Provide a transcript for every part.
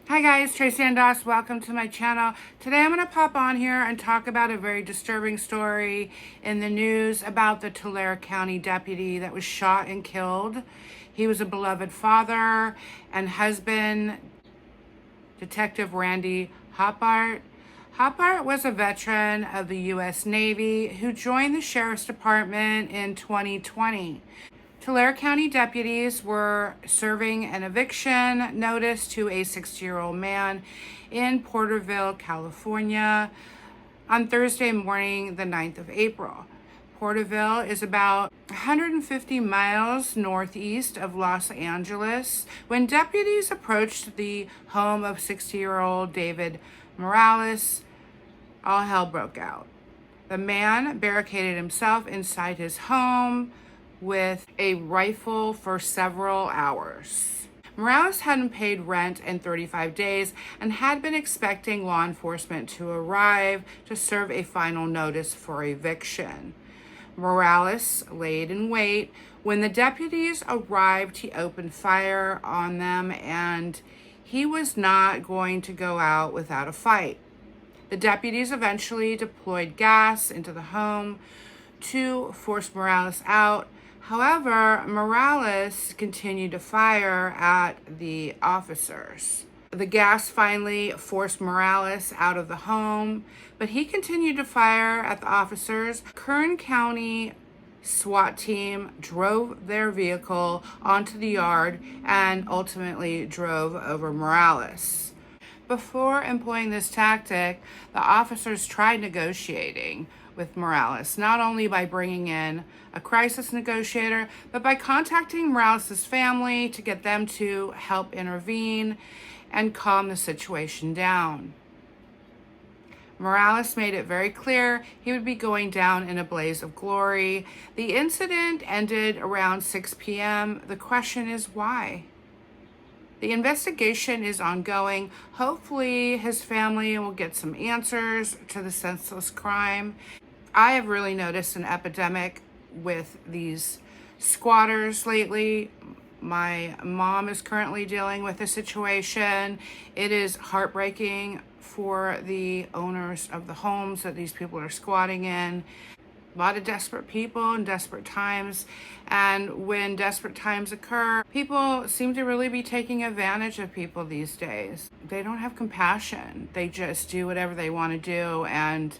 Hi guys, Tracy and Doss. Welcome to my channel. Today I'm going to pop on here and talk about a very disturbing story in the news about the Tulare County deputy that was shot and killed. He was a beloved father and husband, Detective Randy Hoppert. Hoppert was a veteran of the U.S. Navy who joined the Sheriff's Department in 2020. Tulare County deputies were serving an eviction notice to a 60-year-old man in Porterville, California on Thursday morning, the 9th of April. Porterville is about 150 miles northeast of Los Angeles when deputies approached the home of 60-year-old David Morales. All hell broke out. The man barricaded himself inside his home with a rifle for several hours. Morales hadn't paid rent in 35 days and had been expecting law enforcement to arrive to serve a final notice for eviction. Morales laid in wait. When the deputies arrived, he opened fire on them, and he was not going to go out without a fight. The deputies eventually deployed gas into the home to force Morales out. However, Morales continued to fire at the officers. The gas finally forced Morales out of the home, but he continued to fire at the officers. Kern County SWAT team drove their vehicle onto the yard and ultimately drove over Morales. Before employing this tactic, the officers tried negotiating with Morales, not only by bringing in a crisis negotiator, but by contacting Morales' family to get them to help intervene and calm the situation down. Morales made it very clear he would be going down in a blaze of glory. The incident ended around 6 p.m. The question is why? The investigation is ongoing. Hopefully his family will get some answers to the senseless crime. I have really noticed an epidemic with these squatters lately. My mom is currently dealing with a situation. It is heartbreaking for the owners of the homes that these people are squatting in. A lot of desperate people in desperate times, and when desperate times occur, people seem to really be taking advantage of people these days. They don't have compassion. They just do whatever they want to do, and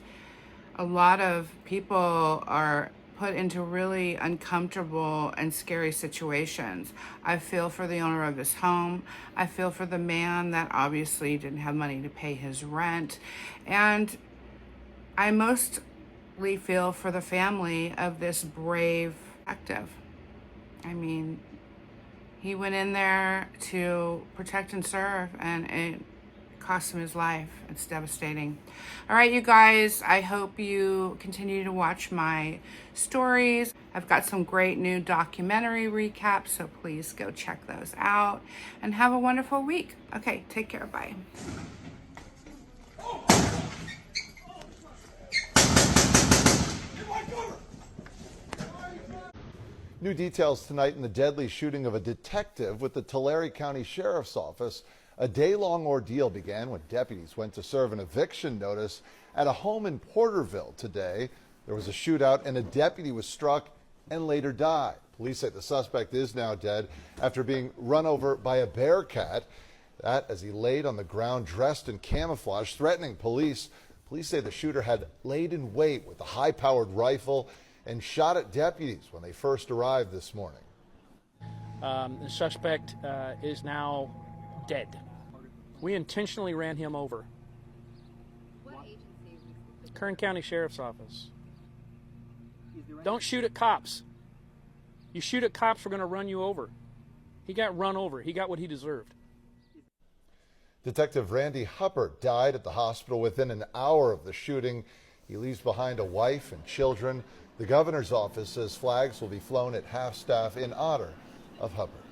a lot of people are put into really uncomfortable and scary situations. I feel for the owner of this home. I feel for the man that obviously didn't have money to pay his rent, and I mostly feel for the family of this brave detective. I mean, he went in there to protect and serve, and it cost him his life. It's devastating. All right, you guys, I hope you continue to watch my stories. I've got some great new documentary recaps, so please go check those out and have a wonderful week. Okay, take care. Bye. New details tonight in the deadly shooting of a detective with the Tulare County Sheriff's Office. A day-long ordeal began when deputies went to serve an eviction notice at a home in Porterville today. There was a shootout and a deputy was struck and later died. Police say the suspect is now dead after being run over by a bearcat. That as he laid on the ground dressed in camouflage, threatening police. Police say the shooter had laid in wait with a high-powered rifle and shot at deputies when they first arrived this morning. The suspect is now dead. We intentionally ran him over. What agency? Kern County Sheriff's Office. Don't shoot at cops. You shoot at cops, we're going to run you over. He got run over. He got what he deserved. Detective Randy Hoppert died at the hospital within an hour of the shooting. He leaves behind a wife and children. The governor's office says flags will be flown at half-staff in honor of Hoppert.